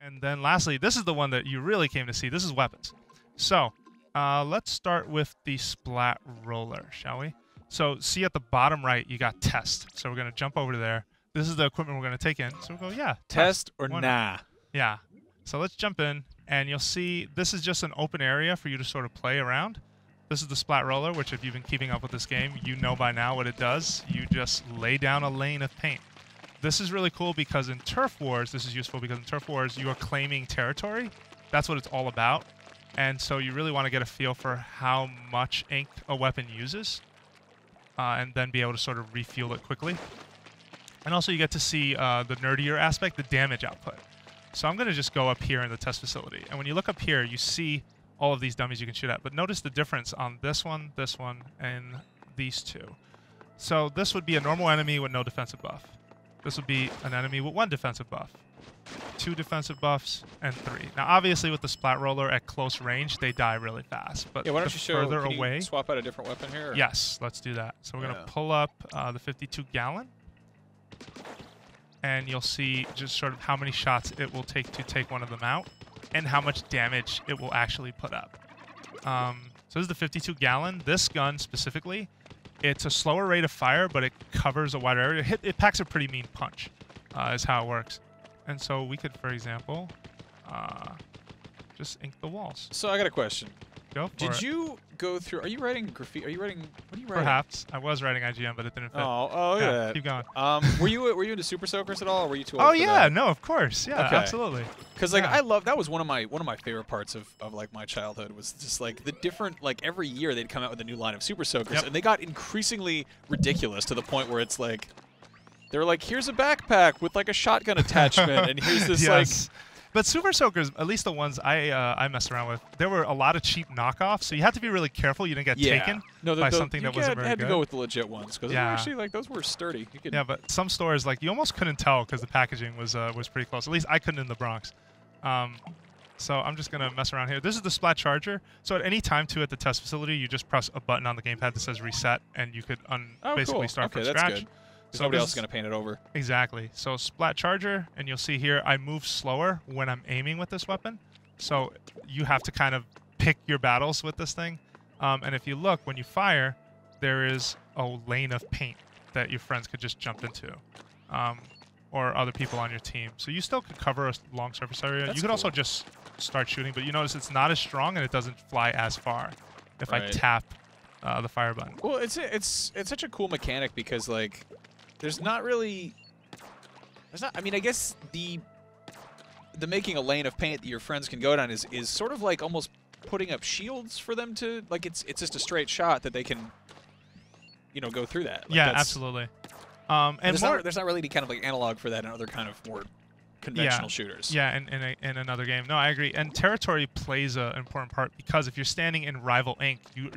And then lastly, this is the one that you really came to see. This is weapons. So let's start with the splat roller, shall we? So see at the bottom right, you got test. So we're going to jump over to there. This is the equipment we're going to take in. So we'll go, yeah. Test or nah? Yeah. So let's jump in, and you'll see this is just an open area for you to sort of play around. This is the splat roller, which if you've been keeping up with this game, you know by now what it does. You just lay down a lane of paint. This is really cool because in Turf Wars, this is useful because in Turf Wars, you are claiming territory. That's what it's all about. And so you really want to get a feel for how much ink a weapon uses and then be able to sort of refuel it quickly. And also you get to see the nerdier aspect, the damage output. So I'm going to just go up here in the test facility. And when you look up here, you see all of these dummies you can shoot at. But notice the difference on this one, and these two. So this would be a normal enemy with no defensive buff. This would be an enemy with 1 defensive buff, 2 defensive buffs, and 3. Now, obviously, with the splat roller at close range, they die really fast. But yeah, why don't you show? Further Can away, you swap out a different weapon here? Or? Yes, let's do that. So we're gonna pull up the 52 gallon, and you'll see just sort of how many shots it will take to take one of them out, and how much damage it will actually put up. So this is the 52 gallon. This gun specifically. It's a slower rate of fire, but it covers a wider area. It packs a pretty mean punch, is how it works. And so we could, for example, just ink the walls. So I got a question. Go for it. Did you go through? Are you writing graffiti? Are you writing? What are you writing? Perhaps. I was writing IGN, but it didn't fit. Oh, yeah. Keep going. Were you into Super Soakers at all, or were you too old Oh for yeah, that? no, of course, yeah, okay. Absolutely. Because like I love that was one of my favorite parts of like my childhood was just like the different like every year they'd come out with a new line of Super Soakers, and they got increasingly ridiculous to the point where it's like they were like, here's a backpack with like a shotgun attachment, and here's this like. But Super Soakers, at least the ones I messed around with, there were a lot of cheap knockoffs, so you had to be really careful you didn't get taken by something that wasn't very good. You had to go with the legit ones because actually like those were sturdy. You could but some stores like you almost couldn't tell because the packaging was pretty close. At least I couldn't in the Bronx. So I'm just gonna mess around here. This is the splat charger. So at any time too at the test facility, you just press a button on the gamepad that says reset, and you could basically start from scratch. That's good. So nobody else is going to paint it over. Exactly. So splat charger, and you'll see here I move slower when I'm aiming with this weapon. So you have to kind of pick your battles with this thing. And if you look, when you fire, there is a lane of paint that your friends could just jump into, or other people on your team. So you still could cover a long surface area. You could also just start shooting, but you notice it's not as strong and it doesn't fly as far if I tap the fire button. Well, it's such a cool mechanic because like. There's not. I mean, I guess the making a lane of paint that your friends can go down is sort of like almost putting up shields for them to like. It's just a straight shot that they can, go through that. Like yeah, absolutely. And there's not really any kind of like analog for that in other kind of more conventional shooters. Yeah, in another game. No, I agree. And territory plays an important part because if you're standing in rival ink, you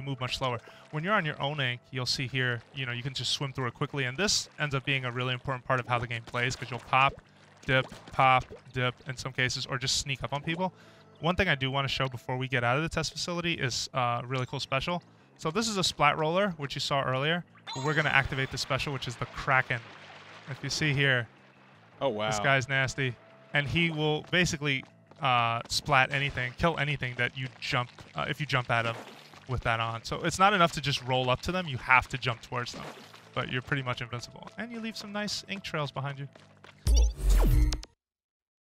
move much slower. When you're on your own ink, you'll see here, you can just swim through it quickly. And this ends up being a really important part of how the game plays because you'll pop, dip, in some cases, or just sneak up on people. One thing I do want to show before we get out of the test facility is a really cool special. So this is a splat roller, which you saw earlier. But we're going to activate the special, which is the Kraken. If you see here, oh wow, this guy's nasty, and he will basically splat anything, kill anything that you jump if you jump at him with that on. So it's not enough to just roll up to them; you have to jump towards them. But you're pretty much invincible, and you leave some nice ink trails behind you. Cool.